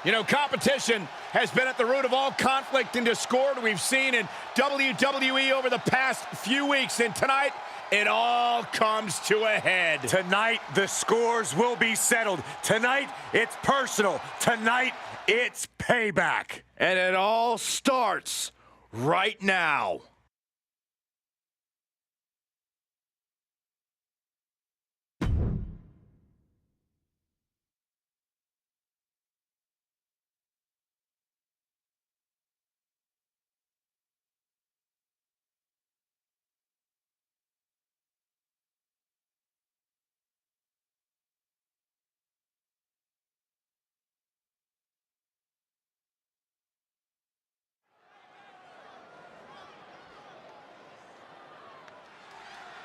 You know, competition has been at the root of all conflict and discord we've seen in WWE over the past few weeks. And tonight, it all comes to a head. Tonight, the scores will be settled. Tonight, it's personal. Tonight, it's payback. And it all starts right now.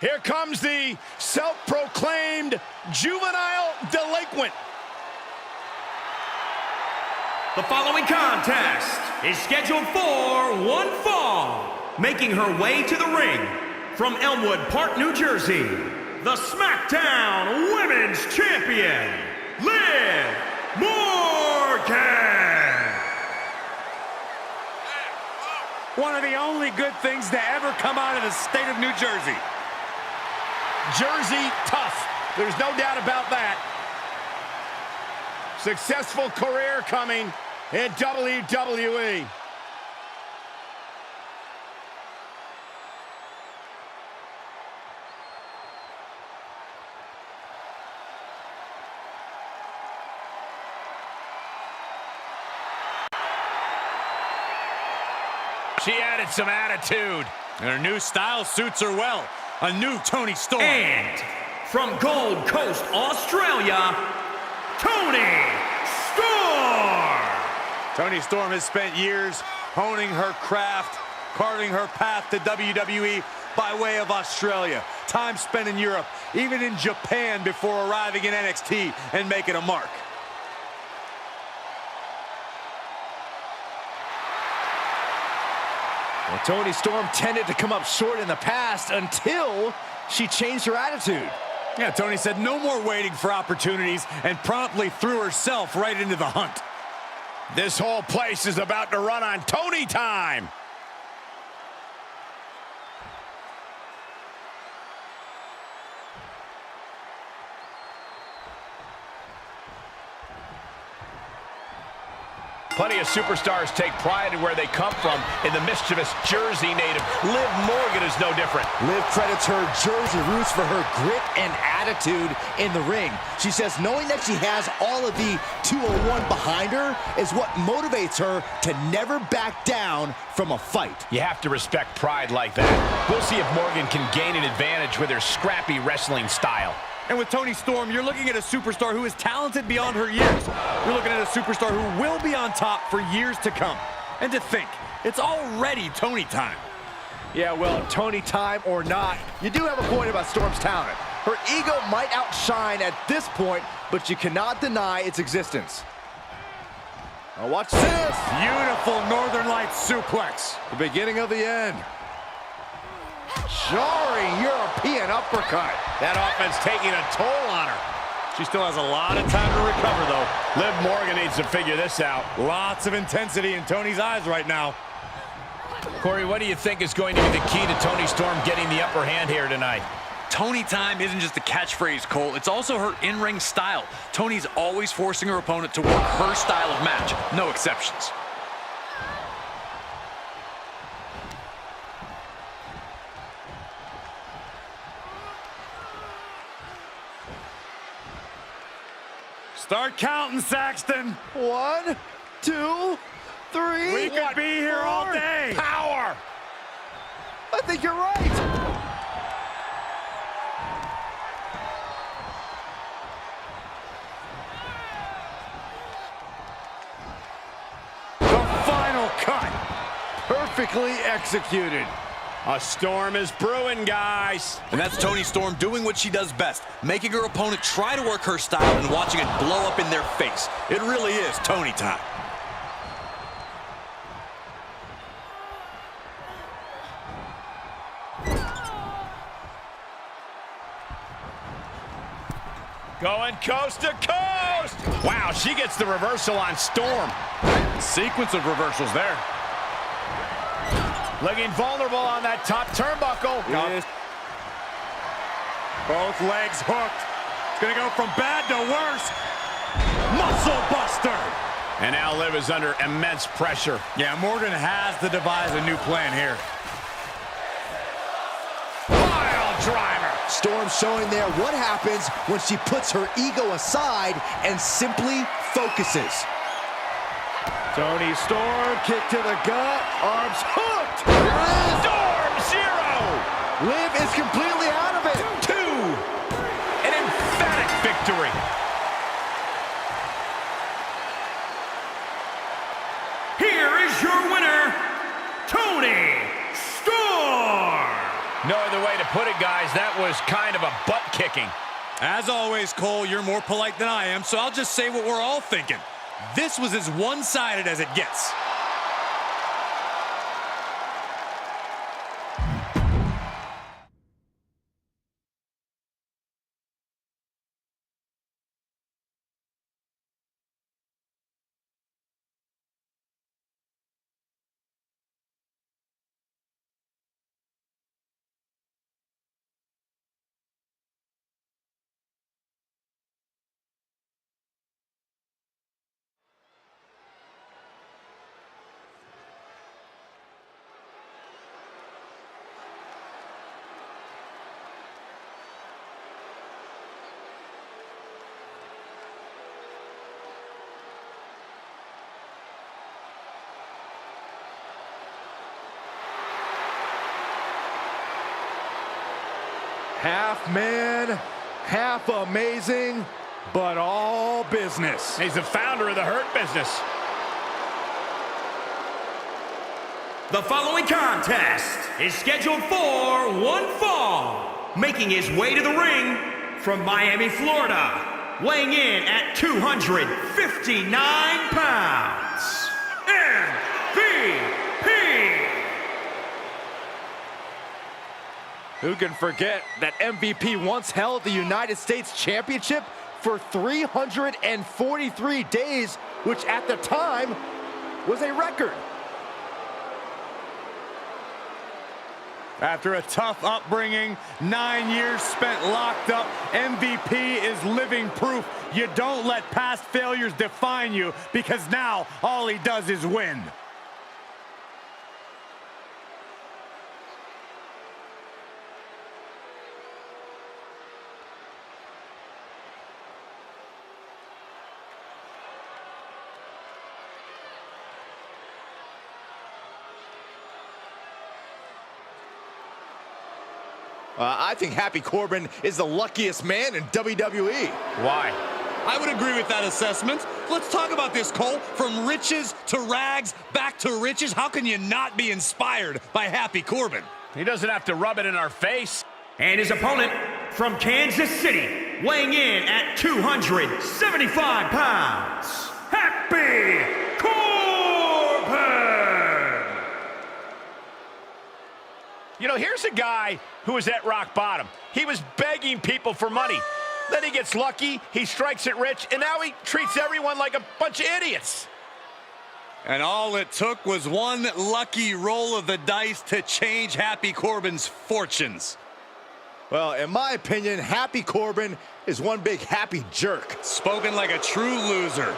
Here comes the self-proclaimed juvenile delinquent. The following contest is scheduled for one fall. Making her way to the ring from Elmwood Park, New Jersey, the SmackDown Women's Champion, Liv Morgan. One of the only good things to ever come out of the state of New Jersey. Jersey tough. There's no doubt about that. Successful career coming in WWE. She added some attitude. And her new style suits her well. A new Toni Storm. And from Gold Coast, Australia, Toni Storm. Toni Storm has spent years honing her craft, carving her path to WWE by way of Australia. Time spent in Europe, even in Japan before arriving in NXT and making a mark. Well, Toni Storm tended to come up short in the past until she changed her attitude. Yeah, Toni said no more waiting for opportunities and promptly threw herself right into the hunt. This whole place is about to run on Toni time. Plenty of superstars take pride in where they come from in the mischievous Jersey native. Liv Morgan is no different. Liv credits her Jersey roots for her grit and attitude in the ring. She says knowing that she has all of the 201 behind her is what motivates her to never back down from a fight. You have to respect pride like that. We'll see if Morgan can gain an advantage with her scrappy wrestling style. And with Toni Storm, you're looking at a superstar who is talented beyond her years. You're looking at a superstar who will be on top for years to come. And to think, it's already Toni time. Yeah, well, Toni time or not, you do have a point about Storm's talent. Her ego might outshine at this point, but you cannot deny its existence. Now watch this. Beautiful Northern Lights suplex. The beginning of the end. Jarring European uppercut. That offense taking a toll on her. She still has a lot of time to recover, though. Liv Morgan needs to figure this out. Lots of intensity in Toni's eyes right now. Corey, what do you think is going to be the key to Toni Storm getting the upper hand here tonight? Toni time isn't just a catchphrase, Cole. It's also her in-ring style. Toni's always forcing her opponent to work her style of match. No exceptions. Start counting, Saxton. 1, 2, 3. We could be here all day. Power! I think you're right. The final cut. Perfectly executed. A storm is brewing, guys. And that's Toni Storm doing what she does best, making her opponent try to work her style and watching it blow up in their face. It really is Toni time. Going coast to coast. post. Wow, she gets the reversal on Storm. Sequence of reversals there. Looking vulnerable on that top turnbuckle. Yes. Both legs hooked. It's going to go from bad to worse. Muscle buster. And now Liv is under immense pressure. Yeah, Morgan has to devise a new plan here. Pile driver. Storm showing there what happens when she puts her ego aside and simply focuses. Toni Storm, kick to the gut, arms hooked. Storm Zero. Liv is completely out of it. 2. An emphatic victory. Here is your winner, Toni Storm. No other way to put it, guys. That was kind of a butt kicking. As always, Cole, you're more polite than I am, so I'll just say what we're all thinking. This was as one-sided as it gets. Half man, half amazing, but all business. He's the founder of the Hurt Business. The following contest is scheduled for one fall. Making his way to the ring from Miami, Florida, weighing in at 259 pounds, MVP. Who can forget that MVP once held the United States Championship for 343 days, which at the time was a record. After a tough upbringing, 9 years spent locked up, MVP is living proof you don't let past failures define you, because now all he does is win. I think Happy Corbin is the luckiest man in WWE. Why? I would agree with that assessment. Let's talk about this, Cole. From riches to rags, back to riches. How can you not be inspired by Happy Corbin? He doesn't have to rub it in our face. And his opponent from Kansas City, weighing in at 275 pounds, Happy Corbin. You know, here's a guy who was at rock bottom. He was begging people for money. Then he gets lucky, he strikes it rich, and now he treats everyone like a bunch of idiots. And all it took was one lucky roll of the dice to change Happy Corbin's fortunes. Well, in my opinion, Happy Corbin is one big happy jerk. Spoken like a true loser.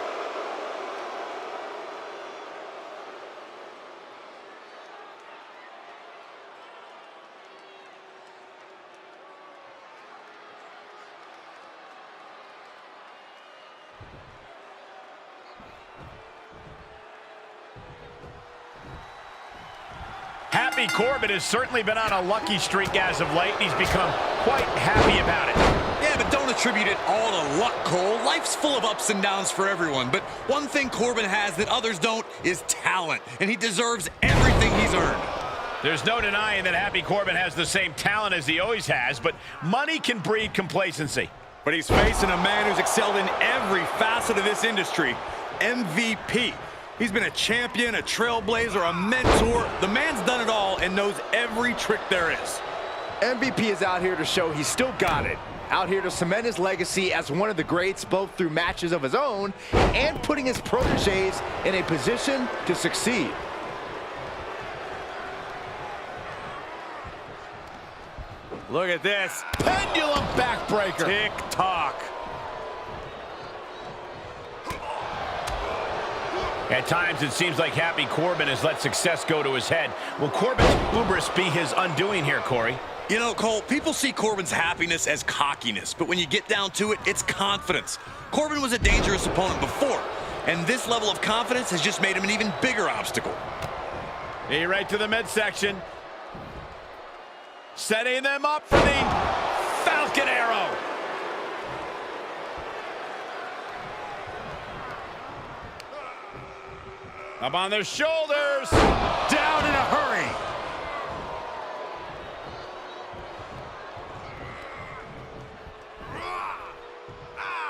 Happy Corbin has certainly been on a lucky streak as of late, and he's become quite happy about it. Yeah, but don't attribute it all to luck, Cole. Life's full of ups and downs for everyone, but one thing Corbin has that others don't is talent, and he deserves everything he's earned. There's no denying that Happy Corbin has the same talent as he always has, but money can breed complacency. But he's facing a man who's excelled in every facet of this industry. MVP. He's been a champion, a trailblazer, a mentor. The man's done it all and knows every trick there is. MVP is out here to show he's still got it. out here to cement his legacy as one of the greats, both through matches of his own and putting his proteges in a position to succeed. Look at this. Pendulum backbreaker. Tick-tock. At times, it seems like Happy Corbin has let success go to his head. Will Corbin's hubris be his undoing here, Corey? You know, Cole, people see Corbin's happiness as cockiness, but when you get down to it, it's confidence. Corbin was a dangerous opponent before, and this level of confidence has just made him an even bigger obstacle. Knee right to the midsection. Setting them up for the Falcon Arrow. Up on their shoulders. Down in a hurry.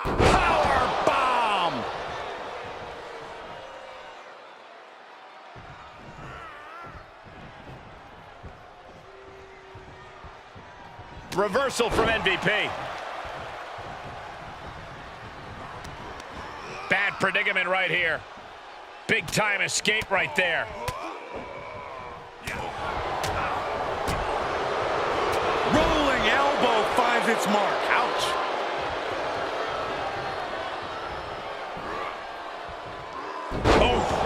Power bomb. Reversal from MVP. Bad predicament right here. Big time escape right there. Rolling elbow finds its mark. Ouch. Oh.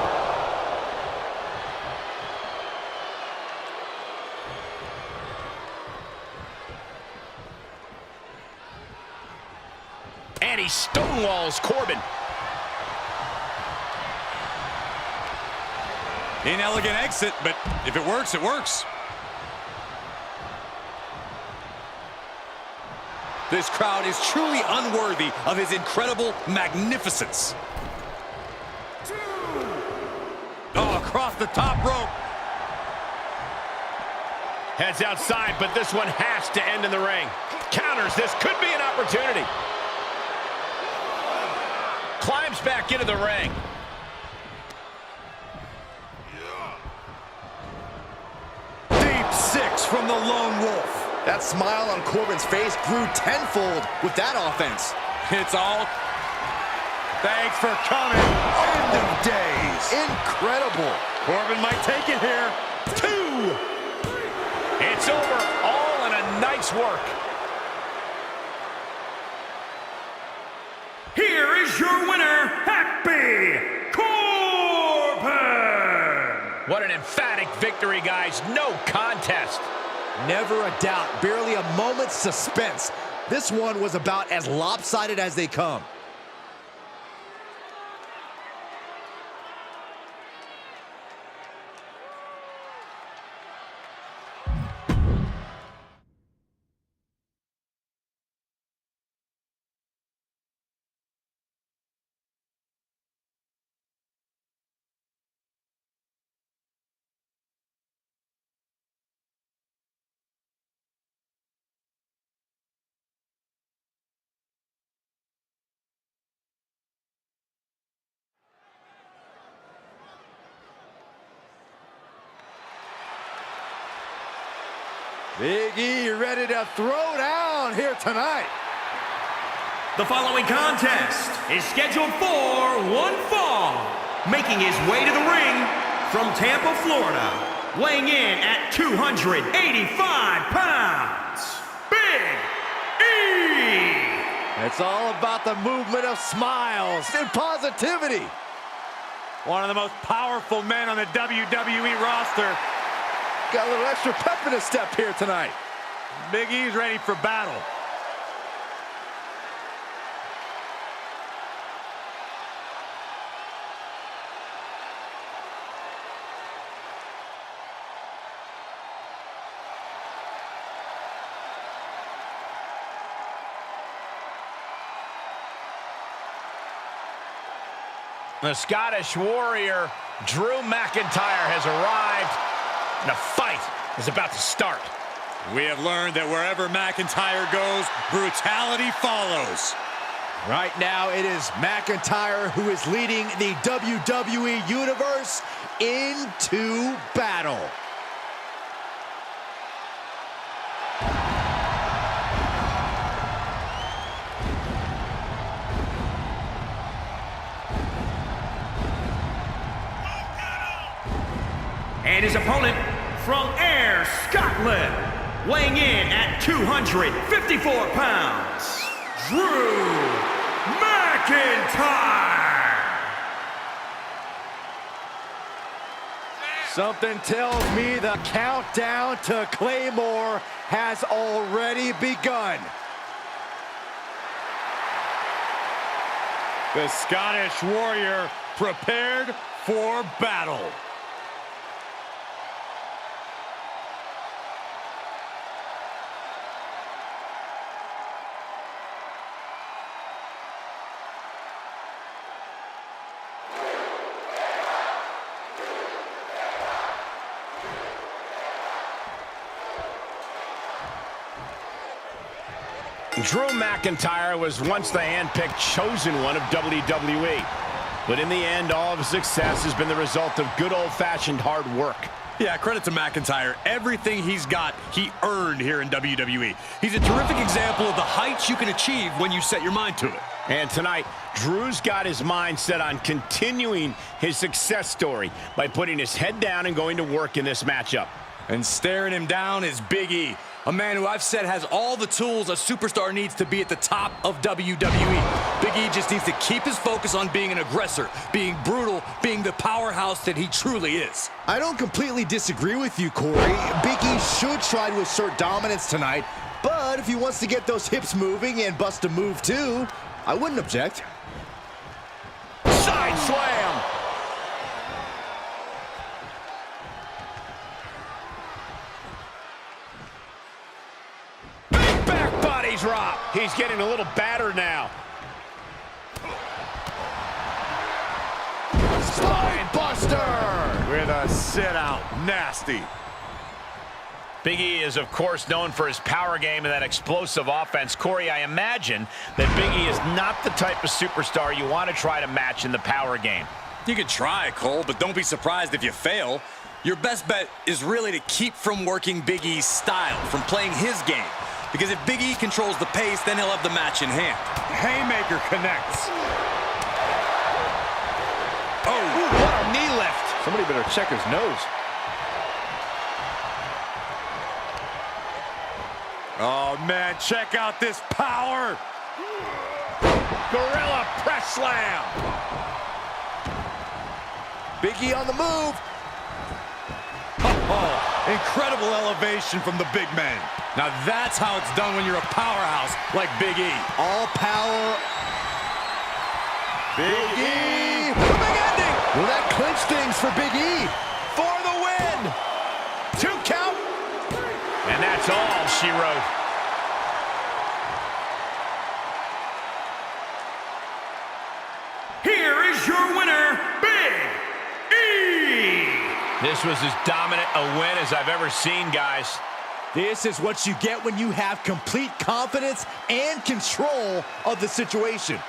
And he stonewalls Corbin. Inelegant exit, but if it works, it works. This crowd is truly unworthy of his incredible magnificence. Oh, across the top rope. Heads outside, but this one has to end in the ring. Counters, this could be an opportunity. Climbs back into the ring. Deep six from the Lone Wolf. That smile on Corbin's face grew tenfold with that offense. It's all thanks for coming. End of days. Incredible. Corbin might take it here. 2. It's over, all in a night's work. Here is your winner, Happy Corbin! What an emphatic victory, guys. No contest. Never a doubt, barely a moment's suspense. This one was about as lopsided as they come. Big E ready to throw down here tonight. The following contest is scheduled for one fall. Making his way to the ring from Tampa, Florida, weighing in at 285 pounds, Big E! It's all about the movement of smiles and positivity. One of the most powerful men on the WWE roster. Got a little extra pep in his step here tonight. Big E's ready for battle. The Scottish Warrior, Drew McIntyre, has arrived, and a fight is about to start. We have learned that wherever McIntyre goes, brutality follows. Right now, it is McIntyre who is leading the WWE Universe into battle. And his opponent from Ayr, Scotland, weighing in at 254 pounds, Drew McIntyre. Something tells me the countdown to Claymore has already begun. The Scottish Warrior prepared for battle. Drew McIntyre was once the handpicked chosen one of WWE. But in the end, all of his success has been the result of good old-fashioned hard work. Yeah, credit to McIntyre. Everything he's got, he earned here in WWE. He's a terrific example of the heights you can achieve when you set your mind to it. And tonight, Drew's got his mind set on continuing his success story by putting his head down and going to work in this matchup. And staring him down is Big E, a man who I've said has all the tools a superstar needs to be at the top of WWE. Big E just needs to keep his focus on being an aggressor, being brutal, being the powerhouse that he truly is. I don't completely disagree with you, Corey. Big E should try to assert dominance tonight, but if he wants to get those hips moving and bust a move too, I wouldn't object. Side slam! Big back body drop. He's getting a little battered now. Spine buster! With a sit-out. Nasty. Big E is, of course, known for his power game and that explosive offense. Corey, I imagine that Big E is not the type of superstar you want to try to match in the power game. You can try, Cole, but don't be surprised if you fail. Your best bet is really to keep from working Big E's style, from playing his game. Because if Big E controls the pace, then he'll have the match in hand. Haymaker connects. Oh, what a knee lift. Somebody better check his nose. Oh, man, check out this power. Gorilla press slam. Big E on the move. Oh, incredible elevation from the big man. Now that's how it's done when you're a powerhouse like Big E. All power. Big E. The big ending. Well, that clinch things for Big E. For the win. 2 count. And that's all she wrote. Here is your winner, Big E. This was as dominant a win as I've ever seen, guys. This is what you get when you have complete confidence and control of the situation.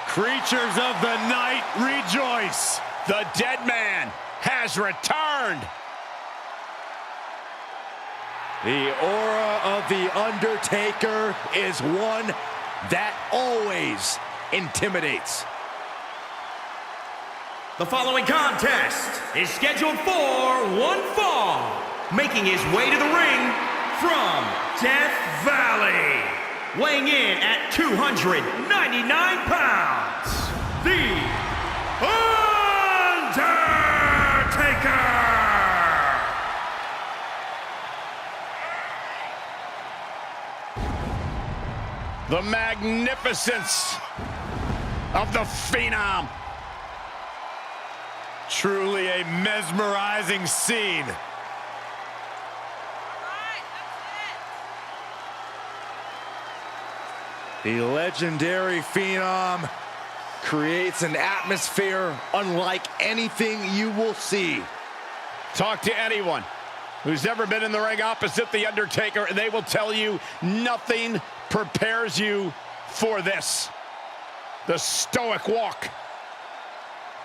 Creatures of the night, rejoice. The dead man has returned. The aura of The Undertaker is one that always intimidates. The following contest is scheduled for one fall. Making his way to the ring from Death Valley, weighing in at 299 pounds, The Undertaker! The magnificence of the Phenom. Truly a mesmerizing scene. The legendary Phenom creates an atmosphere unlike anything you will see. Talk to anyone who's ever been in the ring opposite The Undertaker, and they will tell you nothing prepares you for this. The stoic walk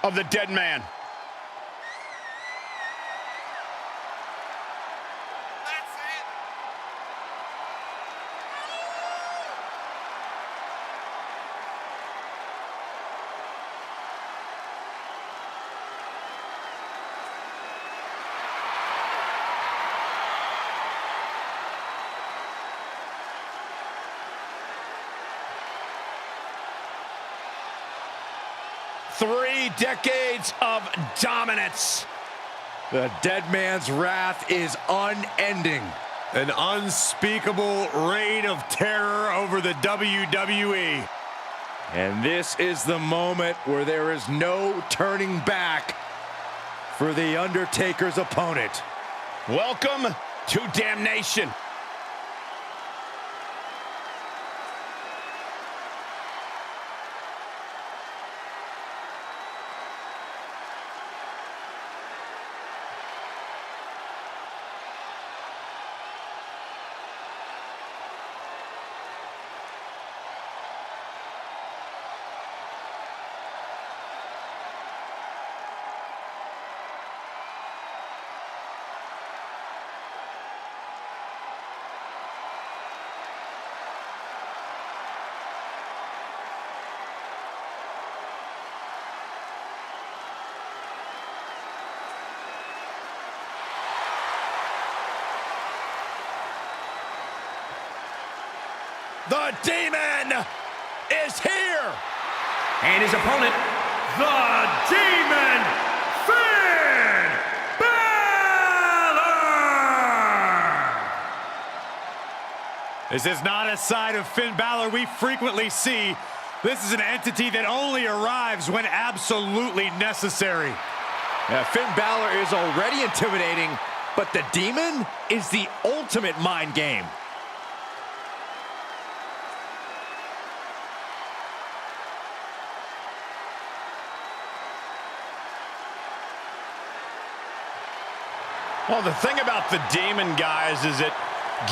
of the dead man. Three decades of dominance. The dead man's wrath is unending. An unspeakable reign of terror over the WWE. And this is the moment where there is no turning back for The Undertaker's opponent. Welcome to Damnation. The Demon is here! And his opponent, the Demon, Finn Balor! This is not a side of Finn Balor we frequently see. This is an entity that only arrives when absolutely necessary. Now, Finn Balor is already intimidating, but the Demon is the ultimate mind game. Well, the thing about the Demon, guys, is it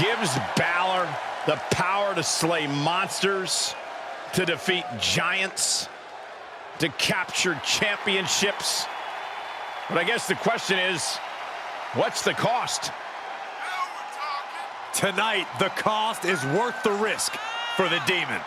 gives Balor the power to slay monsters, to defeat giants, to capture championships. But I guess the question is, what's the cost? Tonight, the cost is worth the risk for the Demon.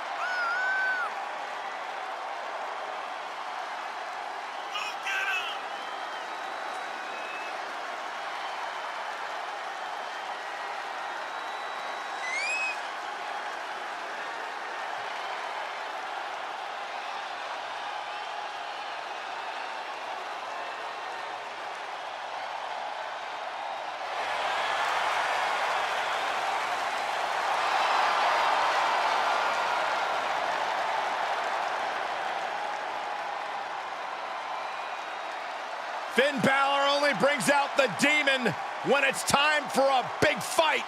Finn Balor only brings out the Demon when it's time for a big fight.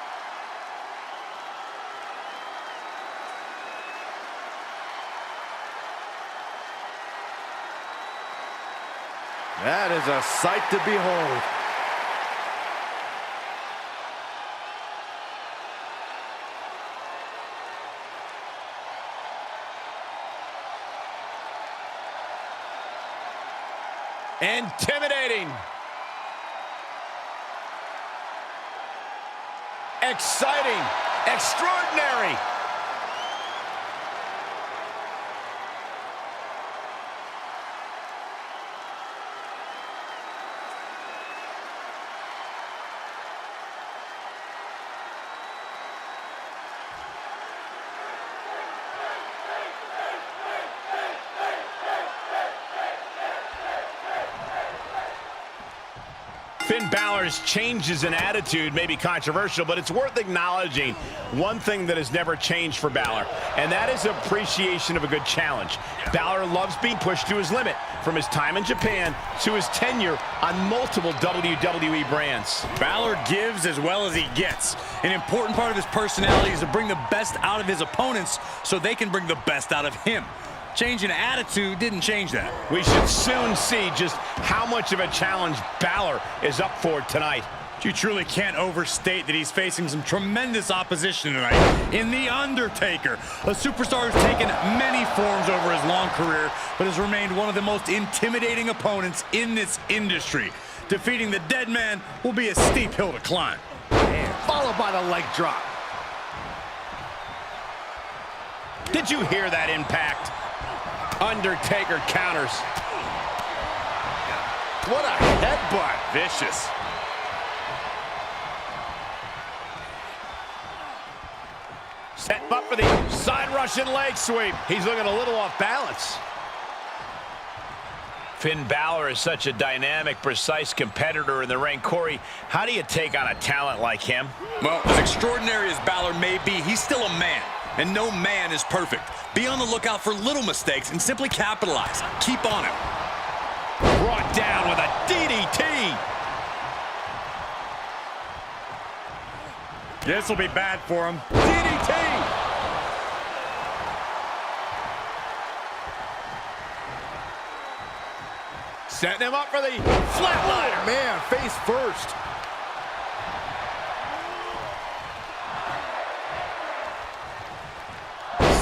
That is a sight to behold. Intimidating. Exciting. Extraordinary. Finn Balor's changes in attitude may be controversial, but it's worth acknowledging one thing that has never changed for Balor, and that is appreciation of a good challenge. Balor loves being pushed to his limit. from his time in Japan to his tenure on multiple WWE brands. Balor gives as well as he gets. An important part of his personality is to bring the best out of his opponents so they can bring the best out of him. Changing attitude didn't change that. We should soon see just how much of a challenge Balor is up for tonight. You truly can't overstate that he's facing some tremendous opposition tonight in The Undertaker, a superstar who's taken many forms over his long career, but has remained one of the most intimidating opponents in this industry. Defeating the dead man will be a steep hill to climb. And followed by the leg drop. Did you hear that impact? Undertaker counters. What a headbutt. Vicious. Set him up for the side Russian leg sweep. He's looking a little off balance. Finn Balor is such a dynamic, precise competitor in the ring. Corey, how do you take on a talent like him? Well, as extraordinary as Balor may be, he's still a man, and no man is perfect. Be on the lookout for little mistakes and simply capitalize. Keep on it. Brought down with a DDT. This will be bad for him. DDT. Setting him up for the flatliner. Oh, man, face first.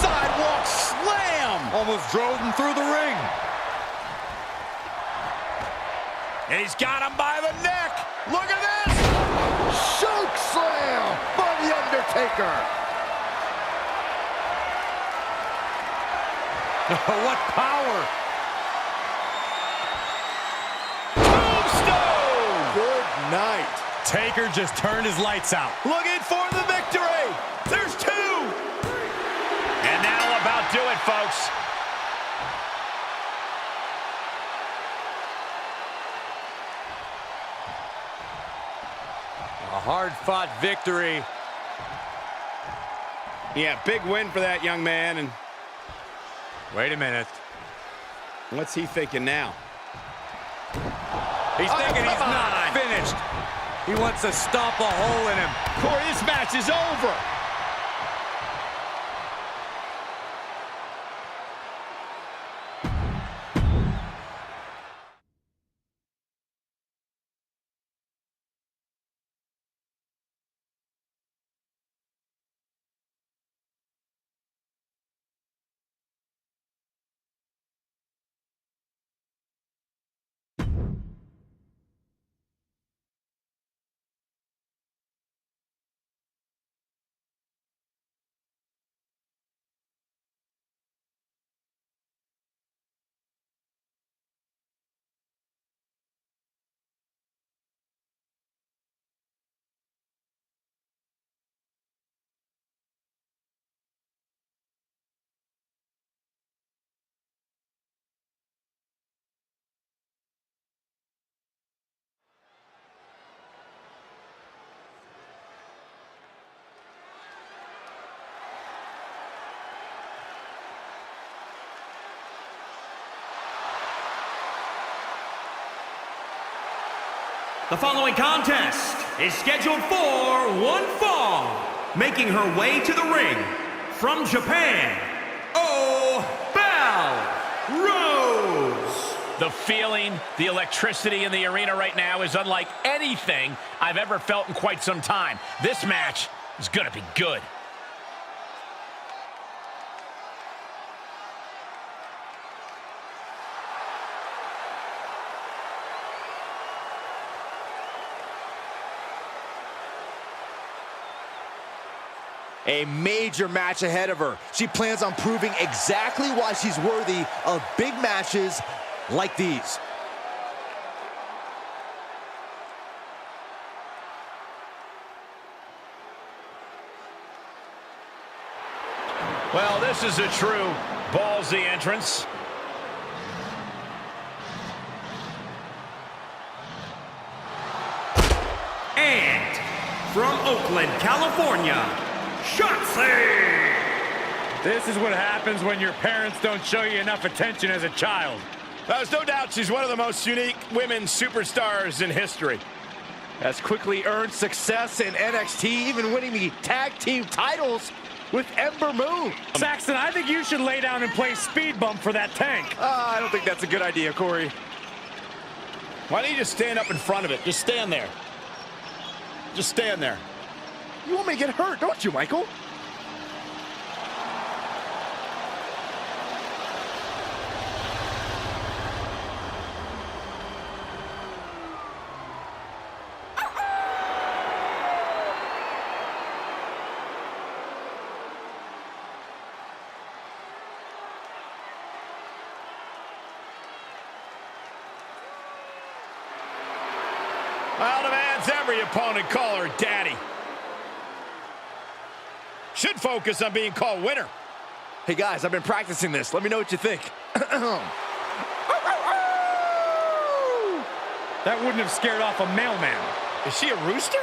Sidewalk slam. Almost drove him through the ring. And he's got him by the neck. Look at this. Choke slam by The Undertaker. What power. Tombstone. Good night. Taker just turned his lights out. Looking for the victory. There's two. And that'll about do it, folks. A hard-fought victory. Yeah, big win for that young man. And Wait a minute. what's he thinking now? He's thinking he's come not on. finished. He wants to stomp a hole in him. Corey, this match is over. The following contest is scheduled for one fall. Making her way to the ring from Japan, Belle Rose. The feeling, the electricity in the arena right now is unlike anything I've ever felt in quite some time. This match is going to be good. A major match ahead of her. She plans on proving exactly why she's worthy of big matches like these. Well, this is a true ballsy entrance. And from Oakland, California, Shotzi! This is what happens when your parents don't show you enough attention as a child. There's no doubt she's one of the most unique women superstars in history. Has quickly earned success in NXT, even winning the tag team titles with Ember Moon. Saxton, I think you should lay down and play speed bump for that tank. I don't think that's a good idea, Corey. Why don't you just stand up in front of it? Just stand there. Just stand there. You want me to get hurt, don't you, Michael? Well, demands every opponent call her daddy. Should focus on being called winner. Hey guys, I've been practicing this. Let me know what you think. That wouldn't have scared off a mailman. Is she a rooster?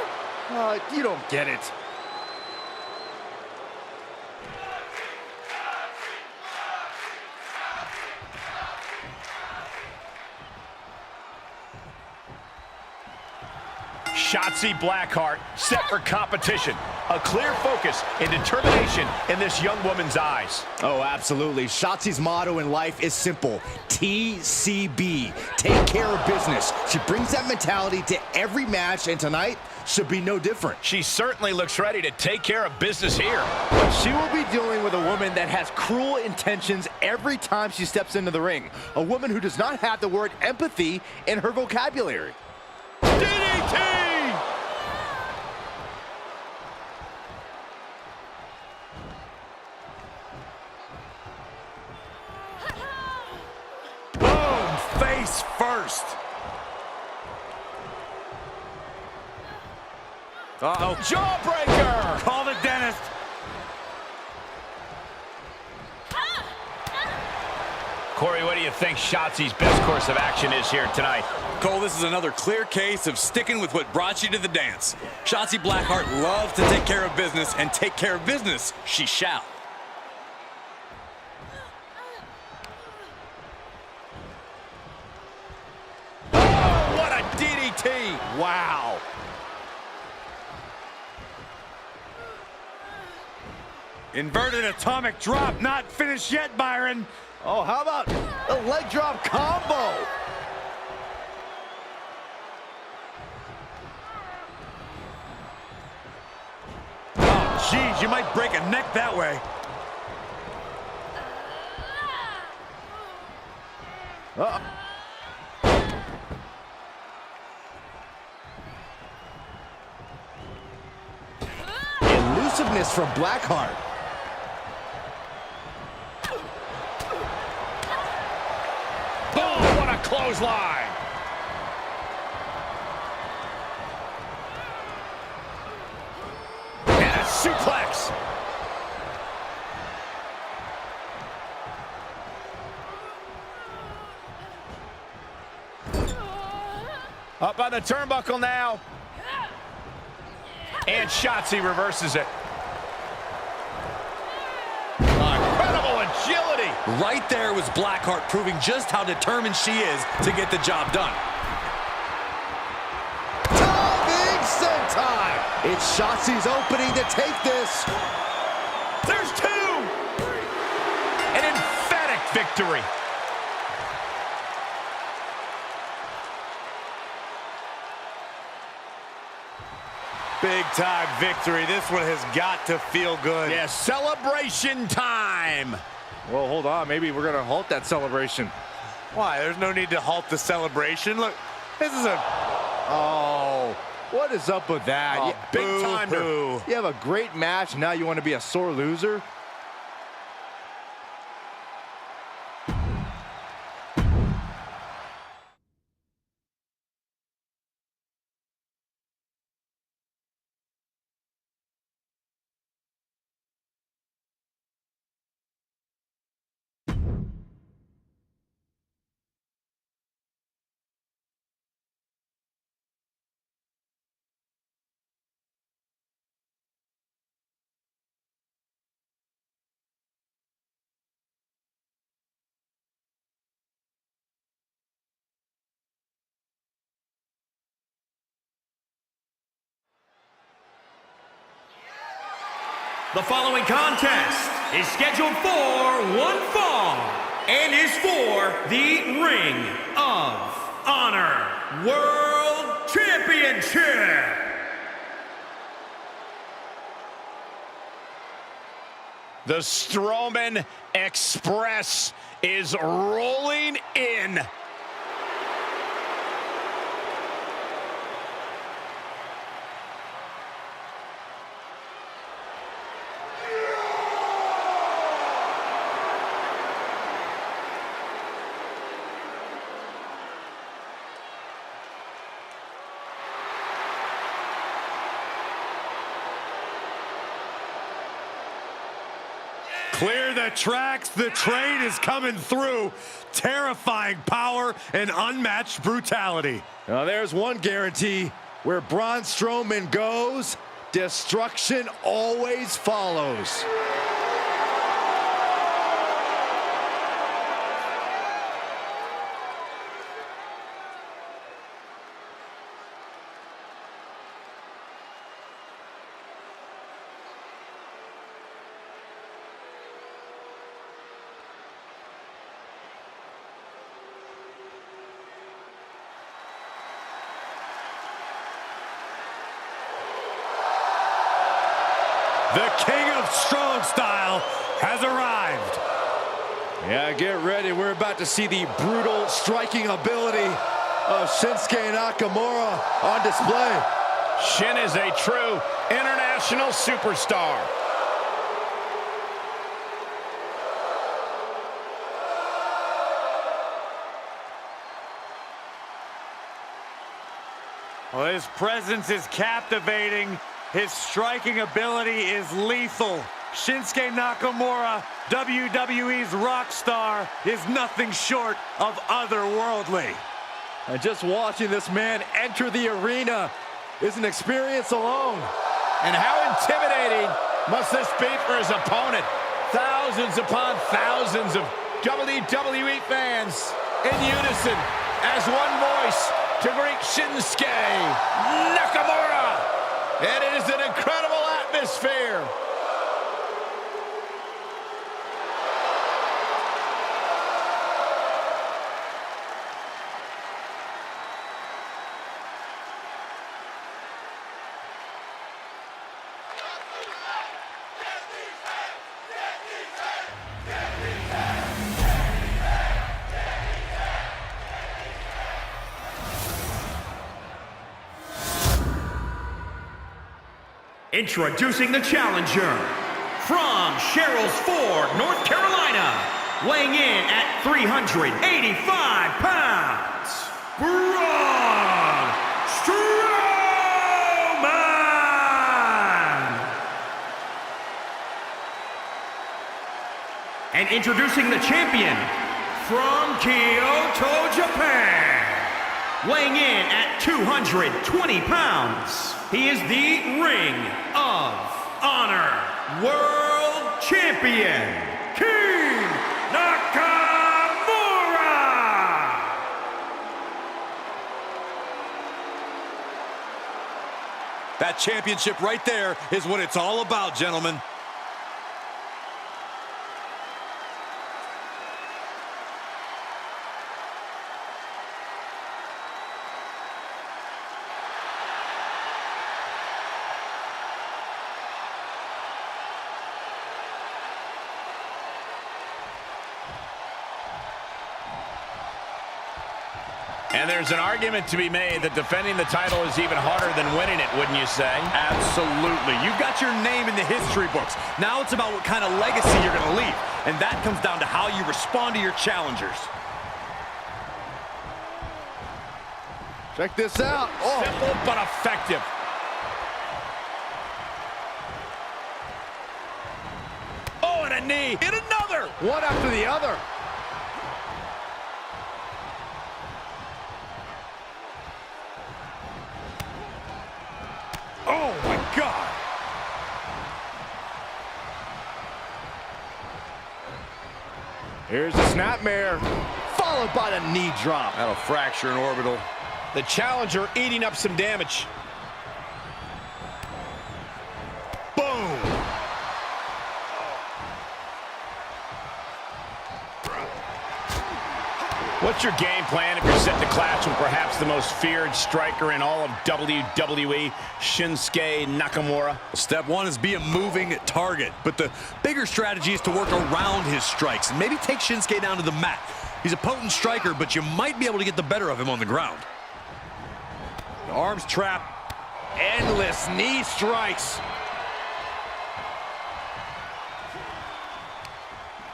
You don't get it. Shotzi Blackheart set for competition. A clear focus and determination in this young woman's eyes. Oh, absolutely. Shotzi's motto in life is simple. TCB. Take care of business. She brings that mentality to every match, and tonight should be no different. She certainly looks ready to take care of business here. But she will be dealing with a woman that has cruel intentions every time she steps into the ring. A woman who does not have the word empathy in her vocabulary. DDT! Boom, face first. Uh-oh. Jawbreaker! Call the dentist. Corey, what do you think Shotzi's best course of action is here tonight? Cole, this is another clear case of sticking with what brought you to the dance. Shotzi Blackheart loves to take care of business, and take care of business she shall. Oh, what a DDT! Wow. Inverted atomic drop, not finished yet, Byron. Oh, how about a leg drop combo? Oh, geez, you might break a neck that way. Elusiveness from Blackheart. Oh, what a clothesline! And a suplex! Up on the turnbuckle now. And Shotzi reverses it. Incredible agility! Right there was Blackheart proving just how determined she is to get the job done. Diving senton! It's Shotzi's opening to take this. There's two! An emphatic victory. Big time victory. This one has got to feel good. Yeah, celebration time. Well, hold on. Maybe we're going to halt that celebration. Why? There's no need to halt the celebration. Look, this is a... Oh, what is up with that? Oh, big time. Boo-hoo. You have a great match, now you want to be a sore loser? The following contest is scheduled for one fall and is for the Ring of Honor World Championship. The Strowman Express is rolling in. Clear the tracks. The train is coming through. Terrifying power and unmatched brutality. Now there's one guarantee. Where Braun Strowman goes, destruction always follows. The King of Strong Style has arrived. Yeah, get ready. We're about to see the brutal striking ability of Shinsuke Nakamura on display. Shin is a true international superstar. Well, his presence is captivating. His striking ability is lethal. Shinsuke Nakamura, WWE's rock star, is nothing short of otherworldly. And just watching this man enter the arena is an experience alone. And how intimidating must this be for his opponent? Thousands upon thousands of WWE fans in unison as one voice to greet Shinsuke Nakamura. And it is an incredible atmosphere. Introducing the challenger from Sherrills Ford, North Carolina, weighing in at 385 pounds, Braun Strowman! And introducing the champion from Kyoto, Japan, weighing in at 220 pounds, he is the Ring of Honor World Champion, King Nakamura! That championship right there is what it's all about, gentlemen. And there's an argument to be made that defending the title is even harder than winning it, wouldn't you say? Absolutely. You've got your name in the history books. Now it's about what kind of legacy you're going to leave. And that comes down to how you respond to your challengers. Check this out. Oh. Simple but effective. Oh, and a knee. And another. One after the other. Oh, my God. Here's the snapmare, followed by the knee drop. That'll fracture an orbital. The challenger eating up some damage. Boom. What's your game plan if you're set to clash with perhaps the most feared striker in all of WWE, Shinsuke Nakamura? Step one is be a moving target, but the bigger strategy is to work around his strikes and maybe take Shinsuke down to the mat. He's a potent striker, but you might be able to get the better of him on the ground. The arms trap. Endless knee strikes.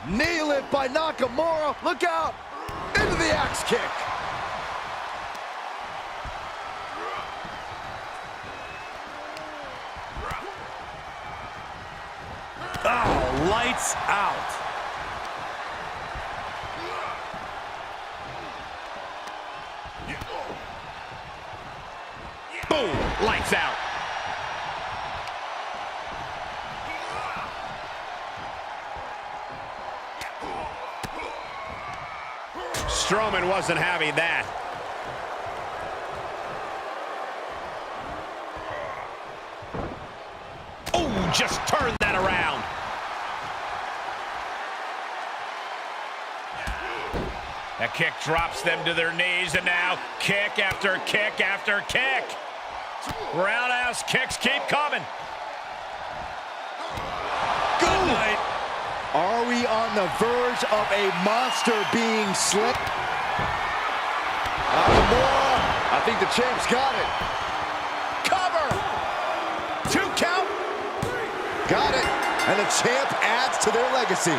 Knee lift by Nakamura. Look out. Into the axe kick. Oh, lights out. Boom, lights out. Strowman wasn't having that. Oh, just turned that around. That kick drops them to their knees, and now kick after kick after kick. Roundhouse kicks keep coming. Good night. Are we on the verge of a monster being slipped? Nakamura. I think the champ's got it. Cover. 2 count. Got it. And the champ adds to their legacy.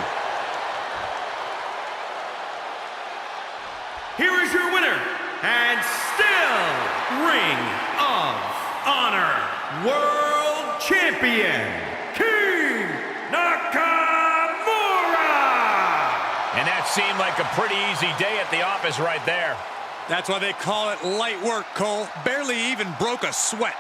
Here is your winner, and still Ring of Honor World Champion, King Nakamura! And that seemed like a pretty easy day at the office right there. That's why they call it light work, Cole. Barely even broke a sweat.